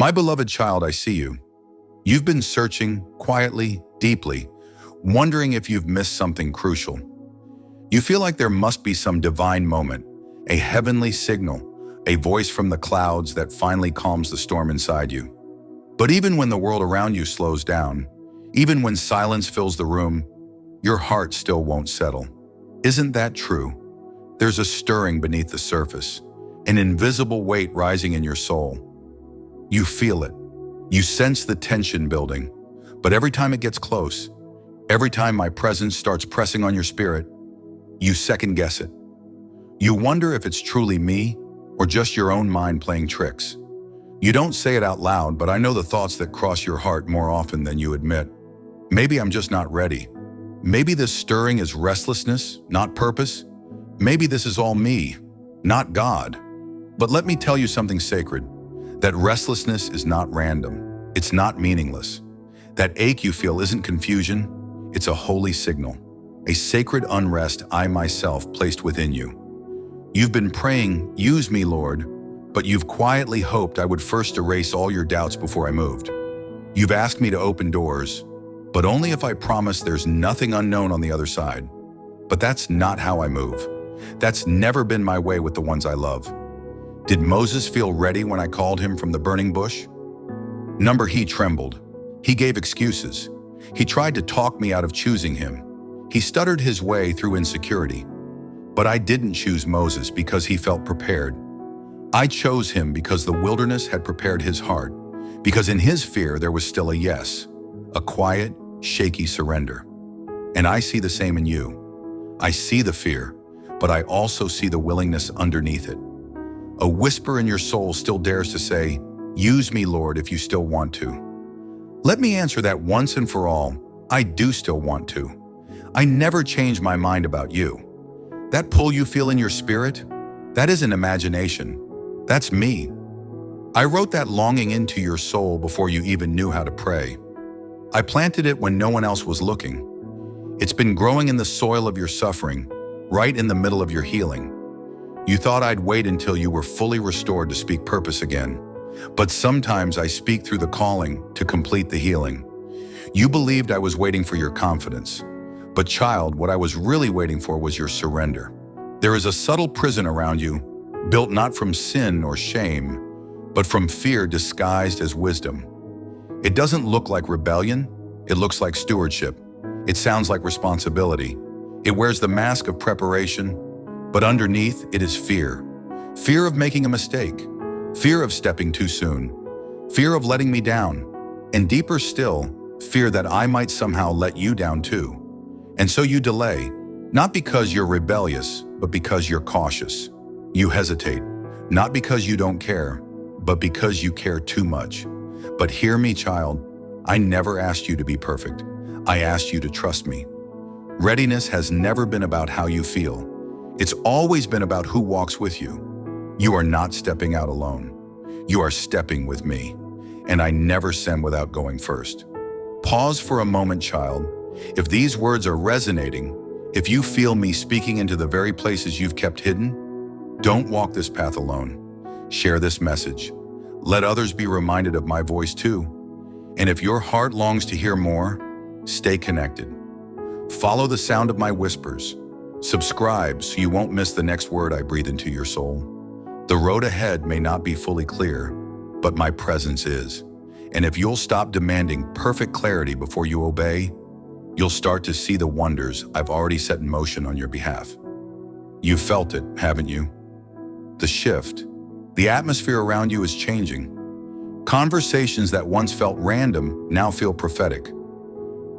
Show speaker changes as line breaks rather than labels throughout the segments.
My beloved child, I see you. You've been searching quietly, deeply, wondering if you've missed something crucial. You feel like there must be some divine moment, a heavenly signal, a voice from the clouds that finally calms the storm inside you. But even when the world around you slows down, even when silence fills the room, your heart still won't settle. Isn't that true? There's a stirring beneath the surface, an invisible weight rising in your soul. You feel it. You sense the tension building. But every time it gets close, every time my presence starts pressing on your spirit, you second guess it. You wonder if it's truly me or just your own mind playing tricks. You don't say it out loud, but I know the thoughts that cross your heart more often than you admit. Maybe I'm just not ready. Maybe this stirring is restlessness, not purpose. Maybe this is all me, not God. But let me tell you something sacred. That restlessness is not random. It's not meaningless. That ache you feel isn't confusion. It's a holy signal, a sacred unrest I myself placed within you. You've been praying, "Use me, Lord," but you've quietly hoped I would first erase all your doubts before I moved. You've asked me to open doors, but only if I promise there's nothing unknown on the other side. But that's not how I move. That's never been my way with the ones I love. Did Moses feel ready when I called him from the burning bush? He trembled. He gave excuses. He tried to talk me out of choosing him. He stuttered his way through insecurity. But I didn't choose Moses because he felt prepared. I chose him because the wilderness had prepared his heart, because in his fear there was still a yes, a quiet, shaky surrender. And I see the same in you. I see the fear, but I also see the willingness underneath it. A whisper in your soul still dares to say, "Use me, Lord, if you still want to." Let me answer that once and for all. I do still want to. I never change my mind about you. That pull you feel in your spirit, that isn't imagination. That's me. I wrote that longing into your soul before you even knew how to pray. I planted it when no one else was looking. It's been growing in the soil of your suffering, right in the middle of your healing. You thought I'd wait until you were fully restored to speak purpose again. But sometimes I speak through the calling to complete the healing. You believed I was waiting for your confidence. But child, what I was really waiting for was your surrender. There is a subtle prison around you, built not from sin or shame, but from fear disguised as wisdom. It doesn't look like rebellion, it looks like stewardship. It sounds like responsibility. It wears the mask of preparation, but underneath it is fear. Fear of making a mistake, fear of stepping too soon, fear of letting me down, and deeper still, fear that I might somehow let you down too. And so you delay, not because you're rebellious, but because you're cautious. You hesitate, not because you don't care, but because you care too much. But hear me, child, I never asked you to be perfect. I asked you to trust me. Readiness has never been about how you feel. It's always been about who walks with you. You are not stepping out alone. You are stepping with me. And I never send without going first. Pause for a moment, child. If these words are resonating, if you feel me speaking into the very places you've kept hidden, don't walk this path alone. Share this message. Let others be reminded of my voice too. And if your heart longs to hear more, stay connected. Follow the sound of my whispers. Subscribe so you won't miss the next word I breathe into your soul. The road ahead may not be fully clear, but my presence is. And if you'll stop demanding perfect clarity before you obey, you'll start to see the wonders I've already set in motion on your behalf. You've felt it, haven't you? The shift. The atmosphere around you is changing. Conversations that once felt random now feel prophetic.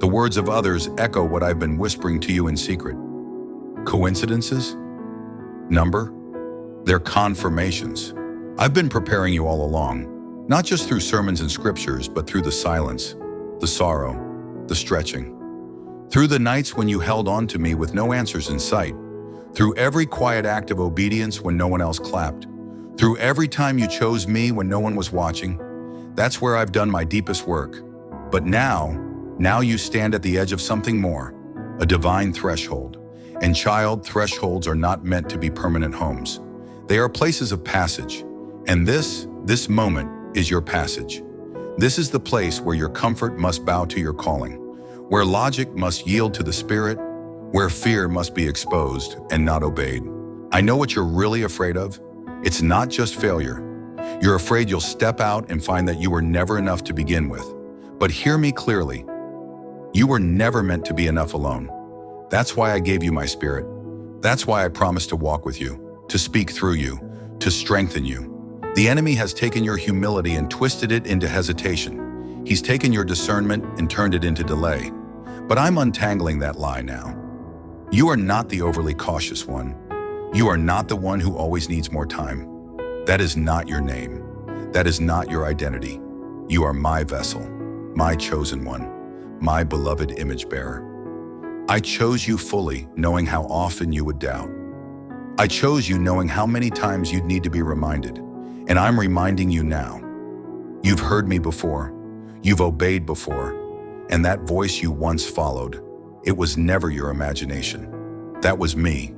The words of others echo what I've been whispering to you in secret. Coincidences? Number? They're confirmations. I've been preparing you all along, not just through sermons and scriptures, but through the silence, the sorrow, the stretching. Through the nights when you held on to me with no answers in sight. Through every quiet act of obedience when no one else clapped. Through every time you chose me when no one was watching. That's where I've done my deepest work. But now you stand at the edge of something more, a divine threshold. And child, thresholds are not meant to be permanent homes. They are places of passage. And this moment, is your passage. This is the place where your comfort must bow to your calling, where logic must yield to the Spirit, where fear must be exposed and not obeyed. I know what you're really afraid of. It's not just failure. You're afraid you'll step out and find that you were never enough to begin with. But hear me clearly. You were never meant to be enough alone. That's why I gave you my Spirit. That's why I promised to walk with you, to speak through you, to strengthen you. The enemy has taken your humility and twisted it into hesitation. He's taken your discernment and turned it into delay. But I'm untangling that lie now. You are not the overly cautious one. You are not the one who always needs more time. That is not your name. That is not your identity. You are my vessel, my chosen one, my beloved image bearer. I chose you fully, knowing how often you would doubt. I chose you knowing how many times you'd need to be reminded, and I'm reminding you now. You've heard me before, you've obeyed before, and that voice you once followed, it was never your imagination. That was me.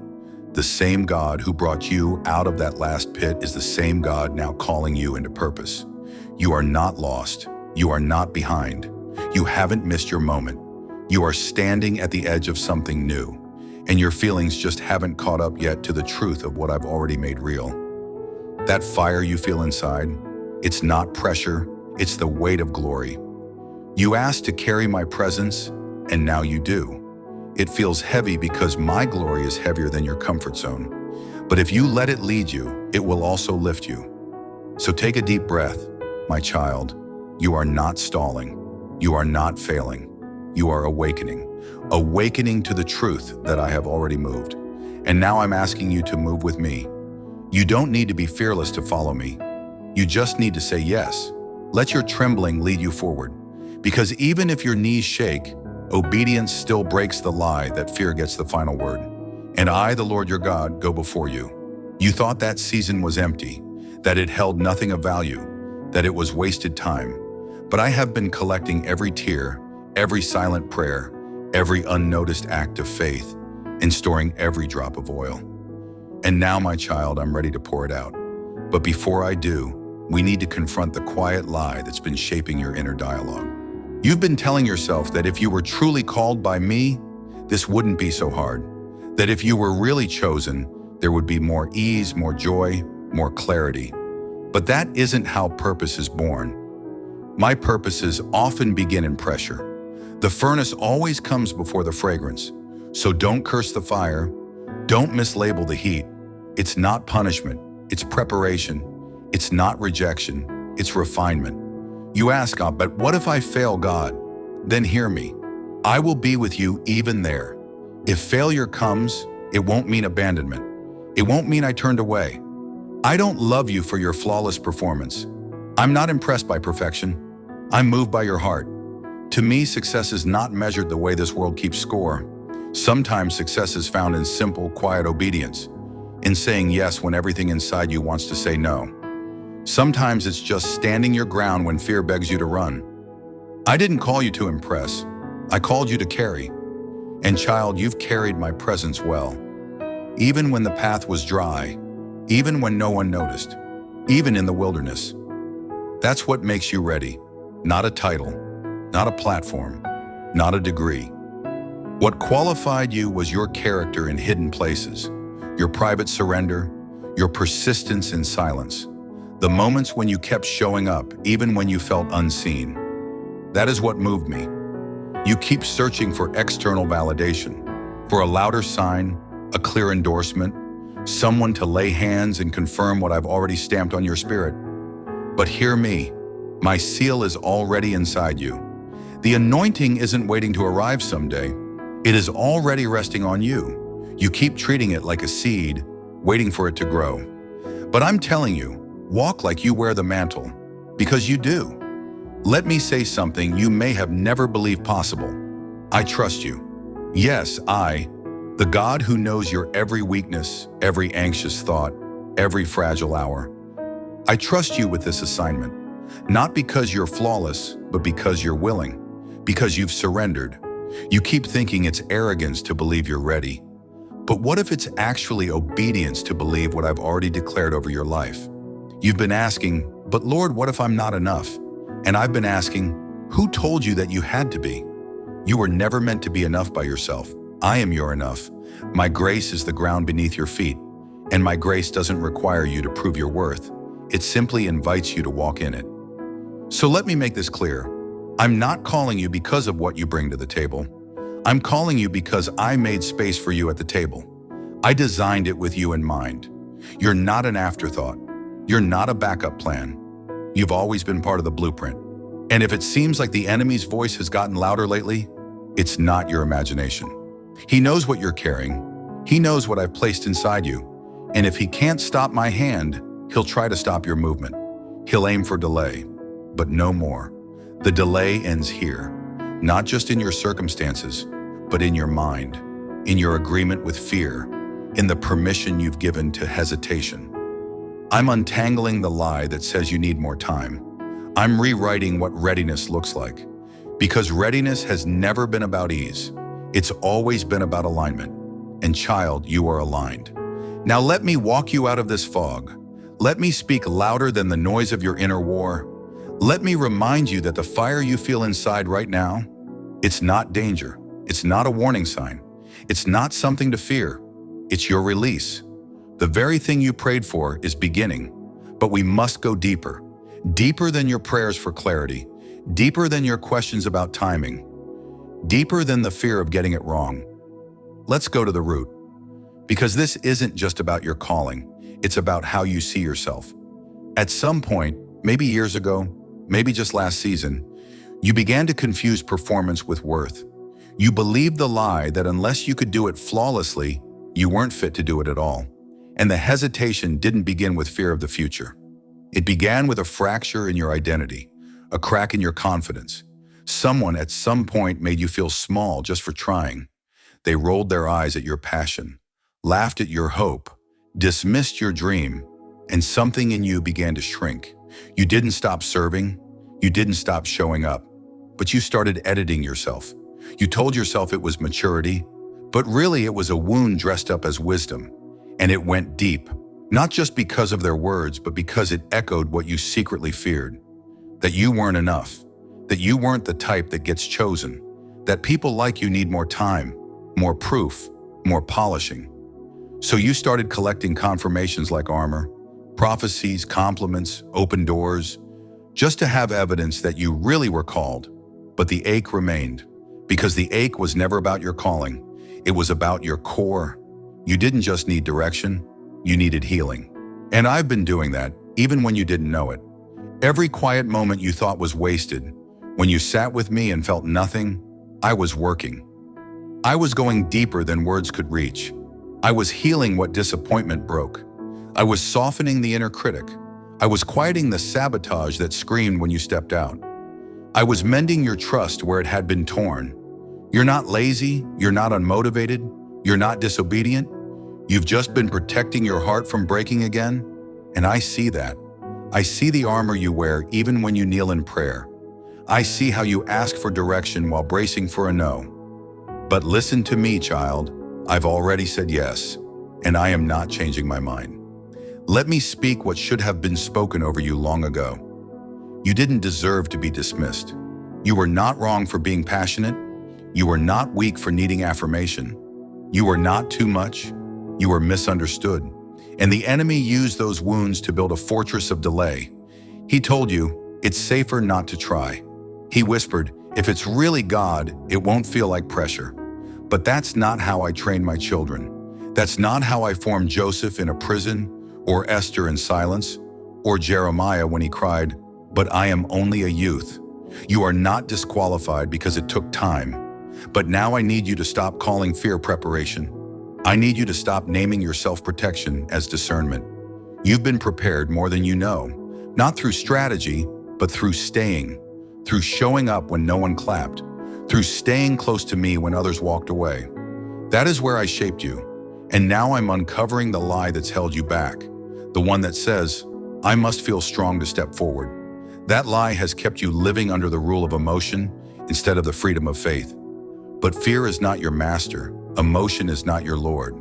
The same God who brought you out of that last pit is the same God now calling you into purpose. You are not lost. You are not behind. You haven't missed your moment. You are standing at the edge of something new, and your feelings just haven't caught up yet to the truth of what I've already made real. That fire you feel inside, it's not pressure, it's the weight of glory. You asked to carry my presence, and now you do. It feels heavy because my glory is heavier than your comfort zone. But if you let it lead you, it will also lift you. So take a deep breath, my child. You are not stalling. You are not failing. You are awakening. Awakening to the truth that I have already moved. And now I'm asking you to move with me. You don't need to be fearless to follow me. You just need to say yes. Let your trembling lead you forward. Because even if your knees shake, obedience still breaks the lie that fear gets the final word. And I, the Lord your God, go before you. You thought that season was empty, that it held nothing of value, that it was wasted time. But I have been collecting every tear, every silent prayer, every unnoticed act of faith, and storing every drop of oil. And now, my child, I'm ready to pour it out. But before I do, we need to confront the quiet lie that's been shaping your inner dialogue. You've been telling yourself that if you were truly called by me, this wouldn't be so hard. That if you were really chosen, there would be more ease, more joy, more clarity. But that isn't how purpose is born. My purposes often begin in pressure. The furnace always comes before the fragrance. So don't curse the fire. Don't mislabel the heat. It's not punishment. It's preparation. It's not rejection. It's refinement. You ask God, but what if I fail, God? Then hear me. I will be with you even there. If failure comes, it won't mean abandonment. It won't mean I turned away. I don't love you for your flawless performance. I'm not impressed by perfection. I'm moved by your heart. To me, success is not measured the way this world keeps score. Sometimes success is found in simple, quiet obedience, in saying yes when everything inside you wants to say no. Sometimes it's just standing your ground when fear begs you to run. I didn't call you to impress. I called you to carry. And child, you've carried my presence well. Even when the path was dry, even when no one noticed, even in the wilderness. That's what makes you ready. Not a title, not a platform, not a degree. What qualified you was your character in hidden places, your private surrender, your persistence in silence. The moments when you kept showing up, even when you felt unseen. That is what moved me. You keep searching for external validation, for a louder sign, a clear endorsement, someone to lay hands and confirm what I've already stamped on your spirit. But hear me, my seal is already inside you. The anointing isn't waiting to arrive someday. It is already resting on you. You keep treating it like a seed, waiting for it to grow. But I'm telling you, walk like you wear the mantle, because you do. Let me say something you may have never believed possible. I trust you. Yes, the God who knows your every weakness, every anxious thought, every fragile hour. I trust you with this assignment, not because you're flawless, but because you're willing, because you've surrendered. You keep thinking it's arrogance to believe you're ready. But what if it's actually obedience to believe what I've already declared over your life? You've been asking, but Lord, what if I'm not enough? And I've been asking, who told you that you had to be? You were never meant to be enough by yourself. I am your enough. My grace is the ground beneath your feet, and my grace doesn't require you to prove your worth. It simply invites you to walk in it. So let me make this clear. I'm not calling you because of what you bring to the table. I'm calling you because I made space for you at the table. I designed it with you in mind. You're not an afterthought. You're not a backup plan. You've always been part of the blueprint. And if it seems like the enemy's voice has gotten louder lately, it's not your imagination. He knows what you're carrying. He knows what I've placed inside you. And if he can't stop my hand, he'll try to stop your movement. He'll aim for delay, but no more. The delay ends here, not just in your circumstances, but in your mind, in your agreement with fear, in the permission you've given to hesitation. I'm untangling the lie that says you need more time. I'm rewriting what readiness looks like, because readiness has never been about ease. It's always been about alignment. And child, you are aligned. Now let me walk you out of this fog. Let me speak louder than the noise of your inner war. Let me remind you that the fire you feel inside right now, it's not danger. It's not a warning sign. It's not something to fear. It's your release. The very thing you prayed for is beginning, but we must go deeper. Deeper than your prayers for clarity, deeper than your questions about timing, deeper than the fear of getting it wrong. Let's go to the root, because this isn't just about your calling, it's about how you see yourself. At some point, maybe years ago, maybe just last season, you began to confuse performance with worth. You believed the lie that unless you could do it flawlessly, you weren't fit to do it at all. And the hesitation didn't begin with fear of the future. It began with a fracture in your identity, a crack in your confidence. Someone at some point made you feel small just for trying. They rolled their eyes at your passion, laughed at your hope, dismissed your dream, and something in you began to shrink. You didn't stop serving, you didn't stop showing up, but you started editing yourself. You told yourself it was maturity, but really it was a wound dressed up as wisdom. And it went deep, not just because of their words, but because it echoed what you secretly feared. That you weren't enough, that you weren't the type that gets chosen, that people like you need more time, more proof, more polishing. So you started collecting confirmations like armor, prophecies, compliments, open doors, just to have evidence that you really were called. But the ache remained, because the ache was never about your calling. It was about your core. You didn't just need direction, you needed healing. And I've been doing that, even when you didn't know it. Every quiet moment you thought was wasted, when you sat with me and felt nothing, I was working. I was going deeper than words could reach. I was healing what disappointment broke. I was softening the inner critic. I was quieting the sabotage that screamed when you stepped out. I was mending your trust where it had been torn. You're not lazy, you're not unmotivated, you're not disobedient. You've just been protecting your heart from breaking again, and I see that. I see the armor you wear even when you kneel in prayer. I see how you ask for direction while bracing for a no. But listen to me, child. I've already said yes, and I am not changing my mind. Let me speak what should have been spoken over you long ago. You didn't deserve to be dismissed. You were not wrong for being passionate. You were not weak for needing affirmation. You were not too much. You were misunderstood. And the enemy used those wounds to build a fortress of delay. He told you, it's safer not to try. He whispered, if it's really God, it won't feel like pressure. But that's not how I trained my children. That's not how I formed Joseph in a prison, or Esther in silence, or Jeremiah when he cried, but I am only a youth. You are not disqualified because it took time. But now I need you to stop calling fear preparation. I need you to stop naming your self-protection as discernment. You've been prepared more than you know, not through strategy, but through staying, through showing up when no one clapped, through staying close to me when others walked away. That is where I shaped you, and now I'm uncovering the lie that's held you back, the one that says, I must feel strong to step forward. That lie has kept you living under the rule of emotion instead of the freedom of faith. But fear is not your master. Emotion is not your Lord.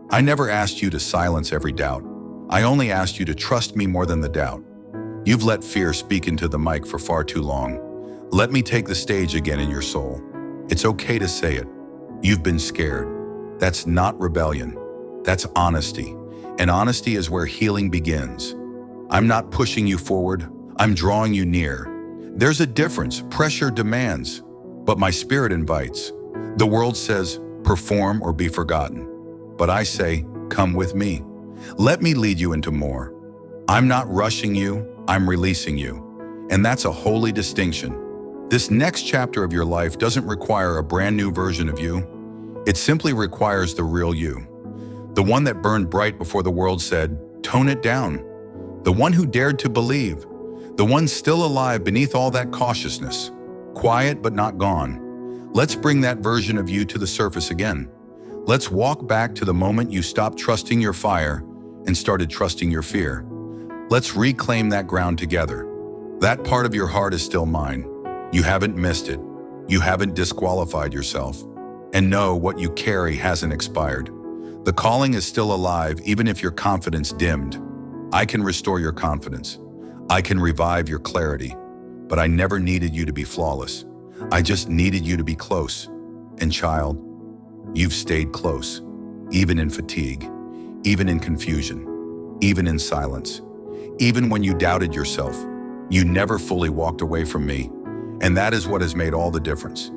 I never asked you to silence every doubt. I only asked you to trust me more than the doubt. You've let fear speak into the mic for far too long. Let me take the stage again in your soul. It's okay to say it. You've been scared. That's not rebellion. That's honesty. And honesty is where healing begins. I'm not pushing you forward. I'm drawing you near. There's a difference. Pressure demands, but my spirit invites. The world says, perform or be forgotten. But I say, come with me. Let me lead you into more. I'm not rushing you, I'm releasing you. And that's a holy distinction. This next chapter of your life doesn't require a brand new version of you. It simply requires the real you. The one that burned bright before the world said, tone it down. The one who dared to believe. The one still alive beneath all that cautiousness. Quiet but not gone. Let's bring that version of you to the surface again. Let's walk back to the moment you stopped trusting your fire and started trusting your fear. Let's reclaim that ground together. That part of your heart is still mine. You haven't missed it. You haven't disqualified yourself. And know what you carry hasn't expired. The calling is still alive even if your confidence dimmed. I can restore your confidence. I can revive your clarity. But I never needed you to be flawless. I just needed you to be close. And child, you've stayed close, even in fatigue, even in confusion, even in silence. Even when you doubted yourself, you never fully walked away from me. And that is what has made all the difference.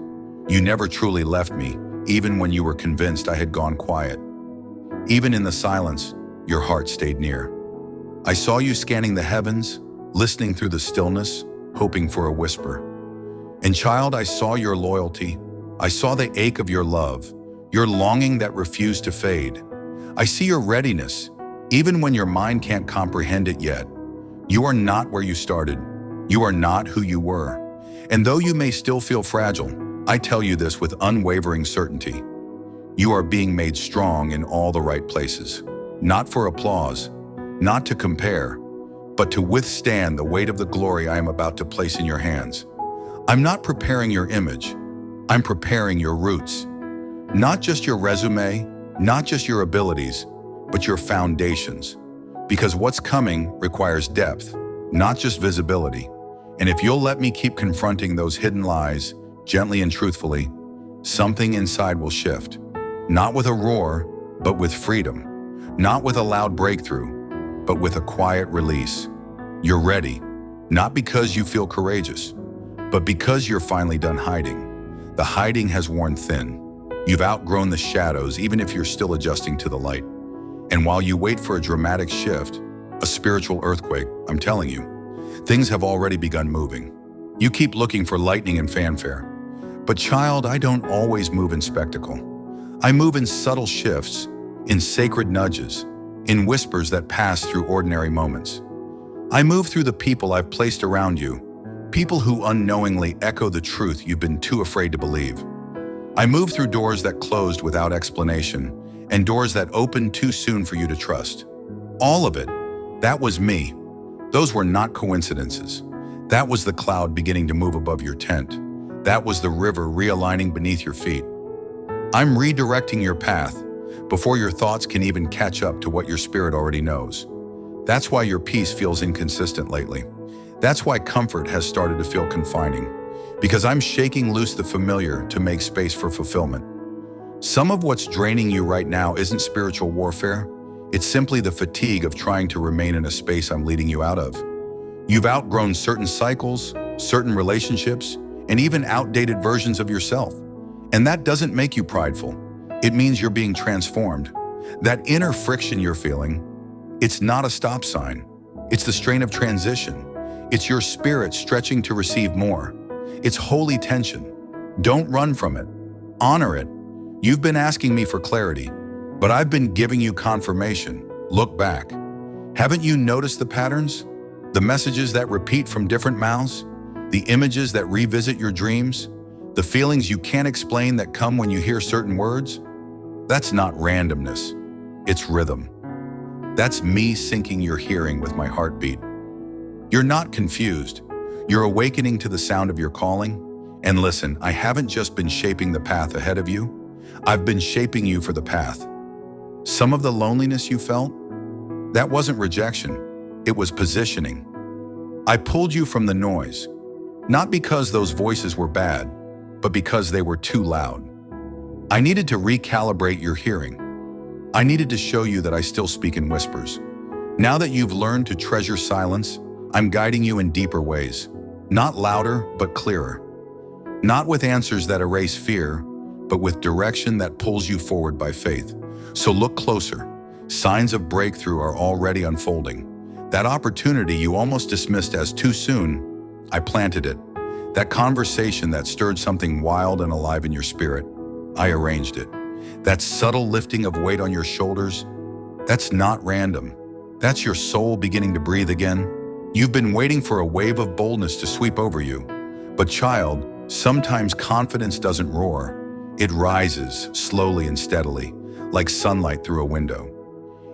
You never truly left me, even when you were convinced I had gone quiet. Even in the silence, your heart stayed near. I saw you scanning the heavens, listening through the stillness, hoping for a whisper. And child, I saw your loyalty. I saw the ache of your love, your longing that refused to fade. I see your readiness, even when your mind can't comprehend it yet. You are not where you started. You are not who you were. And though you may still feel fragile, I tell you this with unwavering certainty. You are being made strong in all the right places, not for applause, not to compare, but to withstand the weight of the glory I am about to place in your hands. I'm not preparing your image. I'm preparing your roots. Not just your resume, not just your abilities, but your foundations. Because what's coming requires depth, not just visibility. And if you'll let me keep confronting those hidden lies, gently and truthfully, something inside will shift. Not with a roar, but with freedom. Not with a loud breakthrough, but with a quiet release. You're ready, not because you feel courageous, but because you're finally done hiding. The hiding has worn thin. You've outgrown the shadows, even if you're still adjusting to the light. And while you wait for a dramatic shift, a spiritual earthquake, I'm telling you, things have already begun moving. You keep looking for lightning and fanfare. But child, I don't always move in spectacle. I move in subtle shifts, in sacred nudges, in whispers that pass through ordinary moments. I move through the people I've placed around you, people who unknowingly echo the truth you've been too afraid to believe. I move through doors that closed without explanation, and doors that opened too soon for you to trust. All of it, that was me. Those were not coincidences. That was the cloud beginning to move above your tent. That was the river realigning beneath your feet. I'm redirecting your path before your thoughts can even catch up to what your spirit already knows. That's why your peace feels inconsistent lately. That's why comfort has started to feel confining. Because I'm shaking loose the familiar to make space for fulfillment. Some of what's draining you right now isn't spiritual warfare. It's simply the fatigue of trying to remain in a space I'm leading you out of. You've outgrown certain cycles, certain relationships, and even outdated versions of yourself. And that doesn't make you prideful. It means you're being transformed. That inner friction you're feeling, it's not a stop sign. It's the strain of transition. It's your spirit stretching to receive more. It's holy tension. Don't run from it. Honor it. You've been asking me for clarity, but I've been giving you confirmation. Look back. Haven't you noticed the patterns? The messages that repeat from different mouths? The images that revisit your dreams? The feelings you can't explain that come when you hear certain words? That's not randomness. It's rhythm. That's me syncing your hearing with my heartbeat. You're not confused. You're awakening to the sound of your calling. And listen, I haven't just been shaping the path ahead of you. I've been shaping you for the path. Some of the loneliness you felt, That wasn't rejection, it was positioning. I pulled you from the noise, not because those voices were bad, but because they were too loud. I needed to recalibrate your hearing. I needed to show you that I still speak in whispers. Now that you've learned to treasure silence, I'm guiding you in deeper ways. Not louder, but clearer. Not with answers that erase fear, but with direction that pulls you forward by faith. So look closer. Signs of breakthrough are already unfolding. That opportunity you almost dismissed as too soon, I planted it. That conversation that stirred something wild and alive in your spirit, I arranged it. That subtle lifting of weight on your shoulders, that's not random. That's your soul beginning to breathe again. You've been waiting for a wave of boldness to sweep over you. But child, sometimes confidence doesn't roar. It rises slowly and steadily, like sunlight through a window.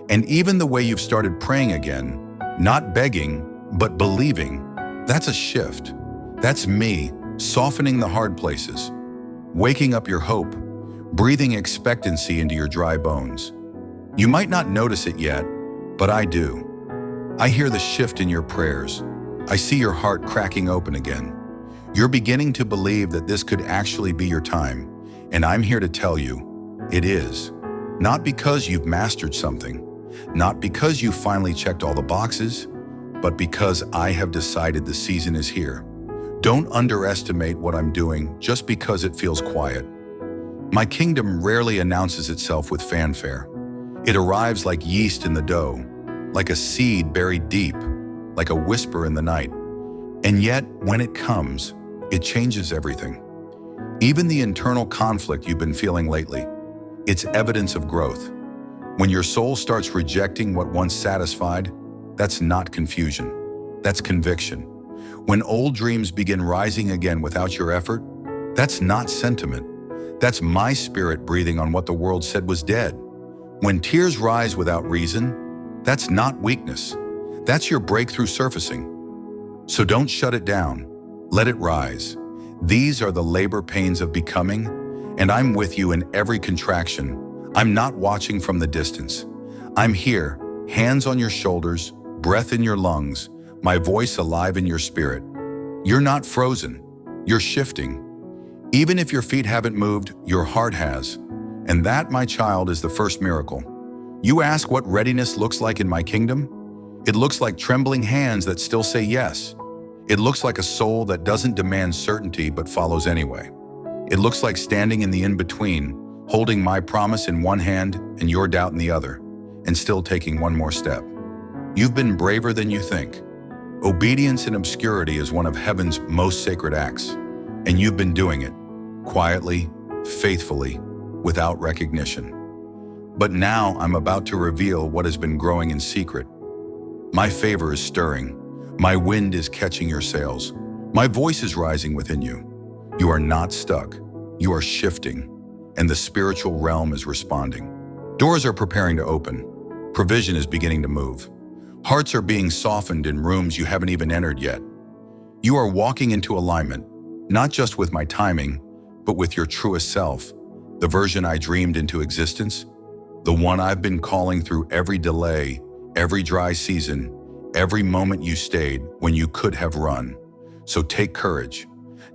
And even the way you've started praying again, not begging, but believing, that's a shift. That's me softening the hard places, waking up your hope, breathing expectancy into your dry bones. You might not notice it yet, but I do. I hear the shift in your prayers. I see your heart cracking open again. You're beginning to believe that this could actually be your time, and I'm here to tell you, it is. Not because you've mastered something, not because you finally checked all the boxes, but because I have decided the season is here. Don't underestimate what I'm doing just because it feels quiet. My kingdom rarely announces itself with fanfare. It arrives like yeast in the dough, like a seed buried deep, like a whisper in the night. And yet, when it comes, it changes everything. Even the internal conflict you've been feeling lately, it's evidence of growth. When your soul starts rejecting what once satisfied, that's not confusion, that's conviction. When old dreams begin rising again without your effort, that's not sentiment. That's my spirit breathing on what the world said was dead. When tears rise without reason, that's not weakness. That's your breakthrough surfacing. So don't shut it down. Let it rise. These are the labor pains of becoming, and I'm with you in every contraction. I'm not watching from the distance. I'm here, hands on your shoulders, breath in your lungs, my voice alive in your spirit. You're not frozen. You're shifting. Even if your feet haven't moved, your heart has. And that, my child, is the first miracle. You ask what readiness looks like in my kingdom? It looks like trembling hands that still say yes. It looks like a soul that doesn't demand certainty but follows anyway. It looks like standing in the in-between, holding my promise in one hand and your doubt in the other, and still taking one more step. You've been braver than you think. Obedience in obscurity is one of heaven's most sacred acts, and you've been doing it, quietly, faithfully, without recognition. But now I'm about to reveal what has been growing in secret. My favor is stirring. My wind is catching your sails. My voice is rising within you. You are not stuck. You are shifting, and the spiritual realm is responding. Doors are preparing to open. Provision is beginning to move. Hearts are being softened in rooms you haven't even entered yet. You are walking into alignment, not just with my timing, but with your truest self, the version I dreamed into existence, the one I've been calling through every delay, every dry season, every moment you stayed when you could have run. So take courage,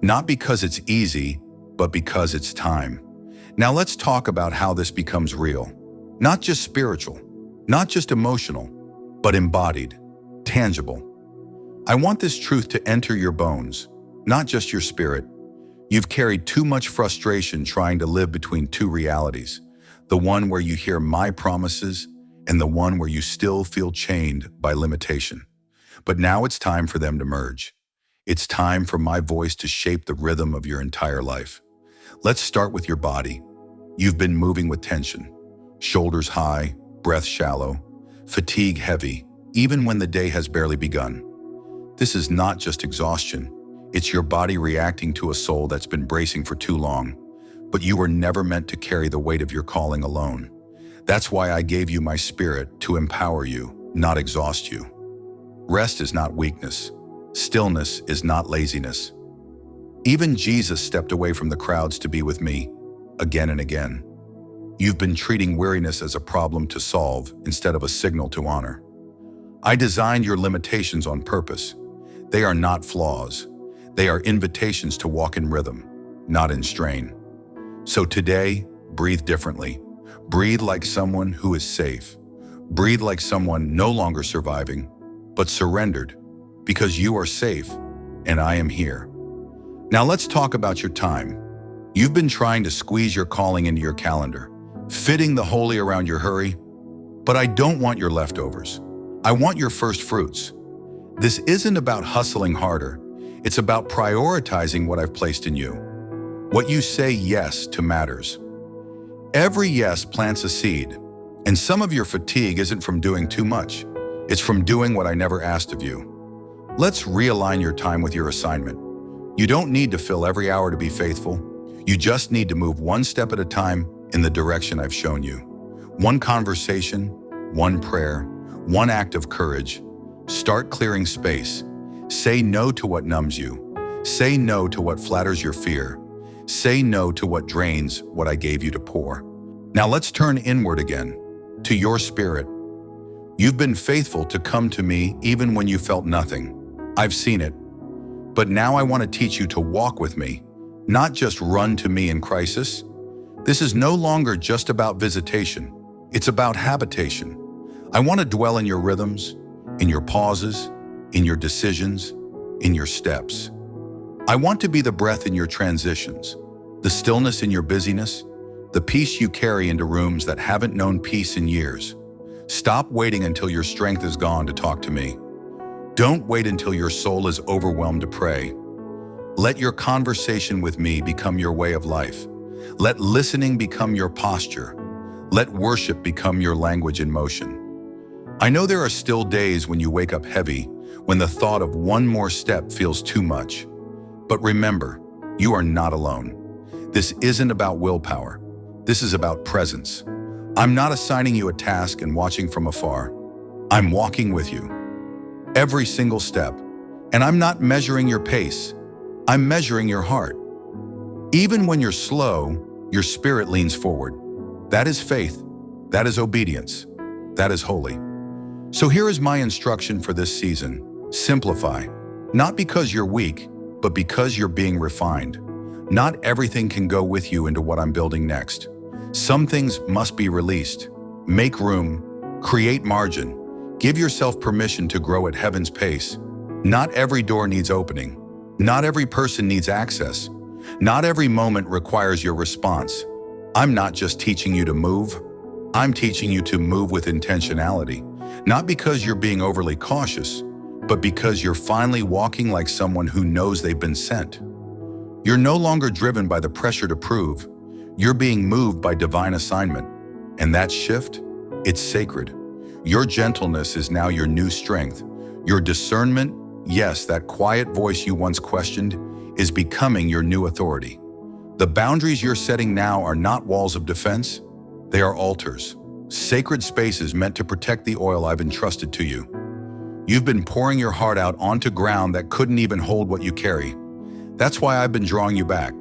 not because it's easy, but because it's time. Now let's talk about how this becomes real. Not just spiritual, not just emotional, but embodied, tangible. I want this truth to enter your bones, not just your spirit. You've carried too much frustration trying to live between two realities, the one where you hear my promises and the one where you still feel chained by limitation. But now it's time for them to merge. It's time for my voice to shape the rhythm of your entire life. Let's start with your body. You've been moving with tension, shoulders high, breath shallow, fatigue heavy, even when the day has barely begun. This is not just exhaustion. It's your body reacting to a soul that's been bracing for too long. But you were never meant to carry the weight of your calling alone. That's why I gave you my spirit to empower you, not exhaust you. Rest is not weakness. Stillness is not laziness. Even Jesus stepped away from the crowds to be with me, again and again. You've been treating weariness as a problem to solve instead of a signal to honor. I designed your limitations on purpose. They are not flaws. They are invitations to walk in rhythm, not in strain. So today, breathe differently. Breathe like someone who is safe. Breathe like someone no longer surviving, but surrendered, because you are safe and I am here. Now let's talk about your time. You've been trying to squeeze your calling into your calendar, fitting the holy around your hurry, but I don't want your leftovers. I want your first fruits. This isn't about hustling harder. It's about prioritizing what I've placed in you. What you say yes to matters. Every yes plants a seed, and some of your fatigue isn't from doing too much. It's from doing what I never asked of you. Let's realign your time with your assignment. You don't need to fill every hour to be faithful. You just need to move one step at a time in the direction I've shown you. One conversation, one prayer, one act of courage. Start clearing space. Say no to what numbs you. Say no to what flatters your fear. Say no to what drains what I gave you to pour. Now let's turn inward again, to your spirit. You've been faithful to come to me even when you felt nothing. I've seen it. But now I want to teach you to walk with me, not just run to me in crisis. This is no longer just about visitation. It's about habitation. I want to dwell in your rhythms, in your pauses, in your decisions, in your steps. I want to be the breath in your transitions, the stillness in your busyness, the peace you carry into rooms that haven't known peace in years. Stop waiting until your strength is gone to talk to me. Don't wait until your soul is overwhelmed to pray. Let your conversation with me become your way of life. Let listening become your posture. Let worship become your language in motion. I know there are still days when you wake up heavy, when the thought of one more step feels too much. But remember, you are not alone. This isn't about willpower. This is about presence. I'm not assigning you a task and watching from afar. I'm walking with you. Every single step. And I'm not measuring your pace. I'm measuring your heart. Even when you're slow, your spirit leans forward. That is faith. That is obedience. That is holy. So here is my instruction for this season. Simplify. Not because you're weak, but because you're being refined. Not everything can go with you into what I'm building next. Some things must be released. Make room. Create margin. Give yourself permission to grow at heaven's pace. Not every door needs opening. Not every person needs access. Not every moment requires your response. I'm not just teaching you to move. I'm teaching you to move with intentionality. Not because you're being overly cautious, but because you're finally walking like someone who knows they've been sent. You're no longer driven by the pressure to prove. You're being moved by divine assignment. And that shift, it's sacred. Your gentleness is now your new strength. Your discernment, yes, that quiet voice you once questioned, is becoming your new authority. The boundaries you're setting now are not walls of defense. They are altars, sacred spaces meant to protect the oil I've entrusted to you. You've been pouring your heart out onto ground that couldn't even hold what you carry. That's why I've been drawing you back,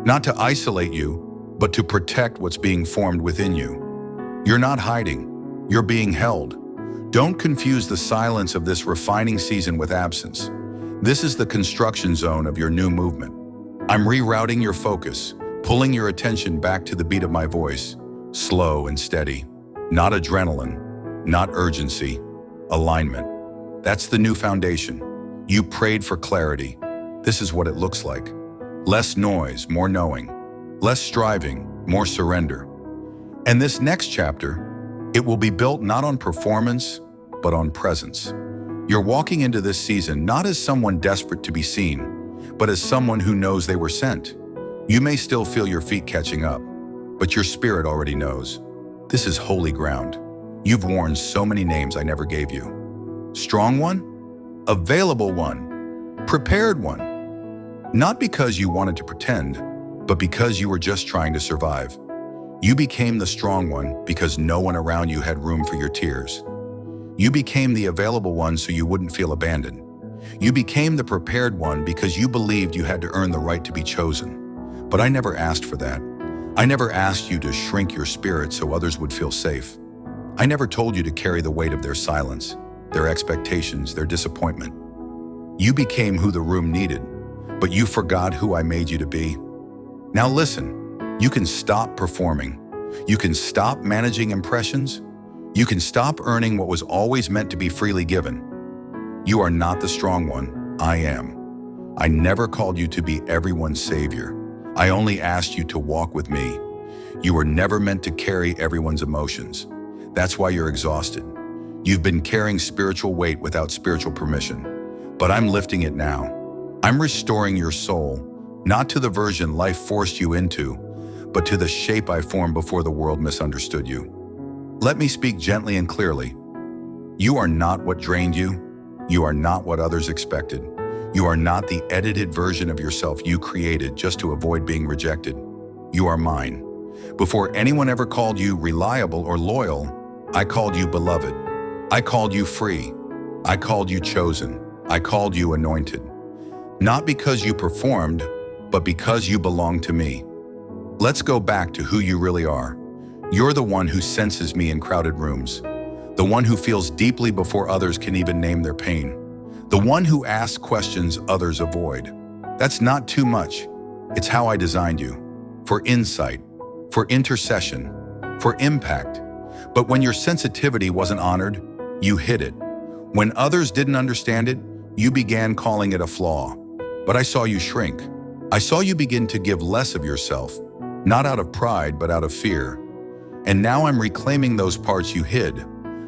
not to isolate you, but to protect what's being formed within you. You're not hiding. You're being held. Don't confuse the silence of this refining season with absence. This is the construction zone of your new movement. I'm rerouting your focus, pulling your attention back to the beat of my voice, slow and steady. Not adrenaline, not urgency, alignment. That's the new foundation. You prayed for clarity. This is what it looks like. Less noise, more knowing. Less striving, more surrender. And this next chapter, it will be built not on performance, but on presence. You're walking into this season not as someone desperate to be seen, but as someone who knows they were sent. You may still feel your feet catching up, but your spirit already knows. This is holy ground. You've worn so many names I never gave you. Strong one, available one, prepared one. Not because you wanted to pretend, but because you were just trying to survive. You became the strong one because no one around you had room for your tears. You became the available one so you wouldn't feel abandoned. You became the prepared one because you believed you had to earn the right to be chosen. But I never asked for that. I never asked you to shrink your spirit so others would feel safe. I never told you to carry the weight of their silence. their expectations, their disappointment. You became who the room needed, but you forgot who I made you to be. Now listen, you can stop performing. You can stop managing impressions. You can stop earning what was always meant to be freely given. You are not the strong one. I am. I never called you to be everyone's savior. I only asked you to walk with me. You were never meant to carry everyone's emotions. That's why you're exhausted. You've been carrying spiritual weight without spiritual permission. But I'm lifting it now. I'm restoring your soul, not to the version life forced you into, but to the shape I formed before the world misunderstood you. Let me speak gently and clearly. You are not what drained you. You are not what others expected. You are not the edited version of yourself you created just to avoid being rejected. You are mine. Before anyone ever called you reliable or loyal, I called you beloved. I called you free. I called you chosen. I called you anointed. Not because you performed, but because you belong to me. Let's go back to who you really are. You're the one who senses me in crowded rooms, the one who feels deeply before others can even name their pain, the one who asks questions others avoid. That's not too much. It's how I designed you, for insight, for intercession, for impact. But when your sensitivity wasn't honored, you hid it. When others didn't understand it, you began calling it a flaw. But I saw you shrink. I saw you begin to give less of yourself, not out of pride, but out of fear. And now I'm reclaiming those parts you hid.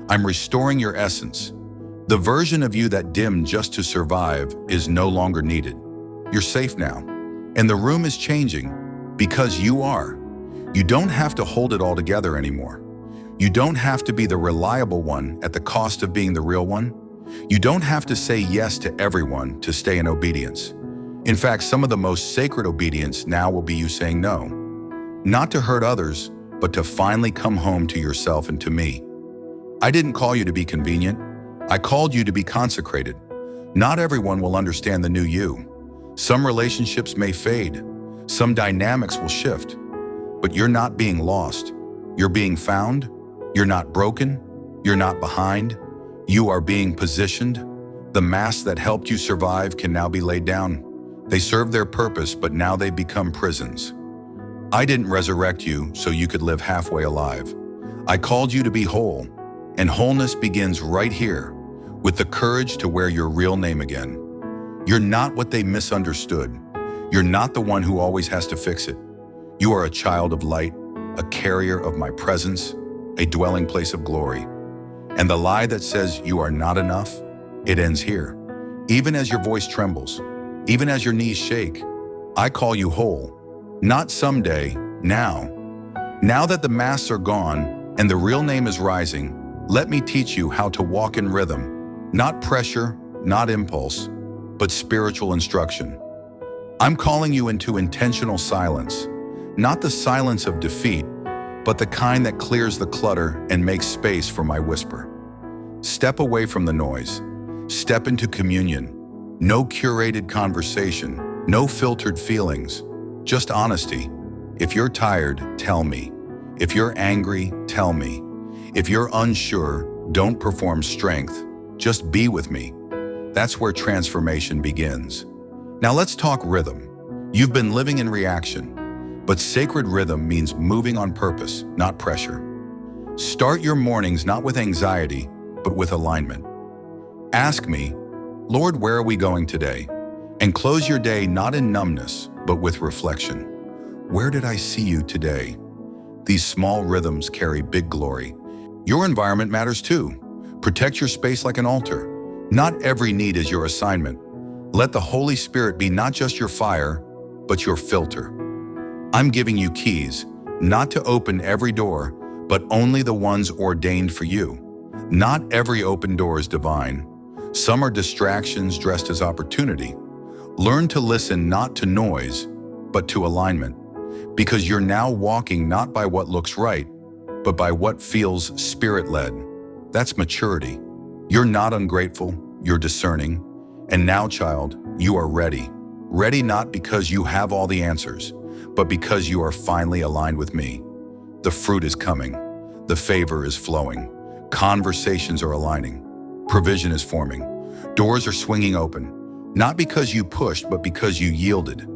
I'm restoring your essence. The version of you that dimmed just to survive is no longer needed. You're safe now. And the room is changing because you are. You don't have to hold it all together anymore. You don't have to be the reliable one at the cost of being the real one. You don't have to say yes to everyone to stay in obedience. In fact, some of the most sacred obedience now will be you saying no. Not to hurt others, but to finally come home to yourself and to me. I didn't call you to be convenient. I called you to be consecrated. Not everyone will understand the new you. Some relationships may fade. Some dynamics will shift. But you're not being lost. You're being found. You're not broken. You're not behind. You are being positioned. The masks that helped you survive can now be laid down. They serve their purpose, but now they become prisons. I didn't resurrect you so you could live halfway alive. I called you to be whole, and wholeness begins right here, with the courage to wear your real name again. You're not what they misunderstood. You're not the one who always has to fix it. You are a child of light, a carrier of my presence, a dwelling place of glory. And the lie that says you are not enough, it ends here. Even as your voice trembles, even as your knees shake, I call you whole. Not someday, now. Now that the masks are gone and the real name is rising, let me teach you how to walk in rhythm. Not pressure, not impulse, but spiritual instruction. I'm calling you into intentional silence, not the silence of defeat, but the kind that clears the clutter and makes space for my whisper. Step away from the noise. Step into communion. No curated conversation, no filtered feelings, just honesty. If you're tired, tell me. If you're angry, tell me. If you're unsure, don't perform strength. Just be with me. That's where transformation begins. Now let's talk rhythm. You've been living in reaction, but sacred rhythm means moving on purpose, not pressure. Start your mornings not with anxiety, but with alignment. Ask me, Lord, where are we going today? And close your day not in numbness, but with reflection. Where did I see you today? These small rhythms carry big glory. Your environment matters too. Protect your space like an altar. Not every need is your assignment. Let the Holy Spirit be not just your fire, but your filter. I'm giving you keys, not to open every door, but only the ones ordained for you. Not every open door is divine. Some are distractions dressed as opportunity. Learn to listen not to noise, but to alignment, because you're now walking not by what looks right, but by what feels spirit-led. That's maturity. You're not ungrateful, you're discerning. And now, child, you are ready. Ready not because you have all the answers, but because you are finally aligned with me. The fruit is coming. The favor is flowing. Conversations are aligning. Provision is forming. Doors are swinging open. Not because you pushed, but because you yielded.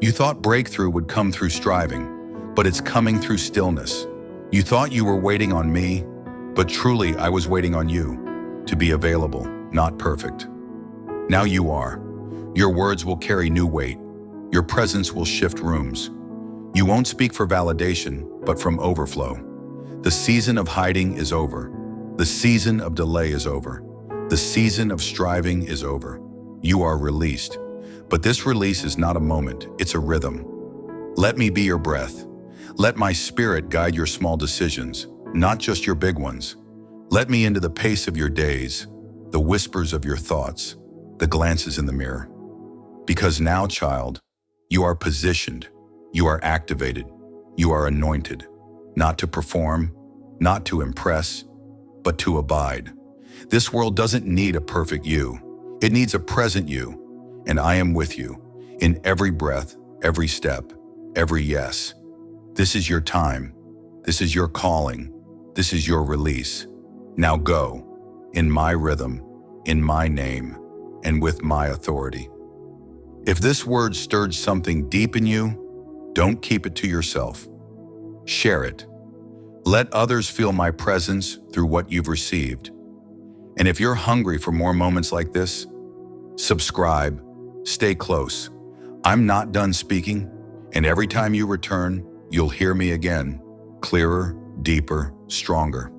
You thought breakthrough would come through striving, but it's coming through stillness. You thought you were waiting on me, but truly I was waiting on you to be available, not perfect. Now you are. Your words will carry new weight. Your presence will shift rooms. You won't speak for validation, but from overflow. The season of hiding is over. The season of delay is over. The season of striving is over. You are released. But this release is not a moment, it's a rhythm. Let me be your breath. Let my spirit guide your small decisions, not just your big ones. Let me into the pace of your days, the whispers of your thoughts, the glances in the mirror. Because now, child, you are positioned, you are activated, you are anointed, not to perform, not to impress, but to abide. This world doesn't need a perfect you. It needs a present you, and I am with you in every breath, every step, every yes. This is your time. This is your calling. This is your release. Now go, in my rhythm, in my name, and with my authority. If this word stirred something deep in you, don't keep it to yourself. Share it. Let others feel my presence through what you've received. And if you're hungry for more moments like this, subscribe, stay close. I'm not done speaking, and every time you return, you'll hear me again, clearer, deeper, stronger.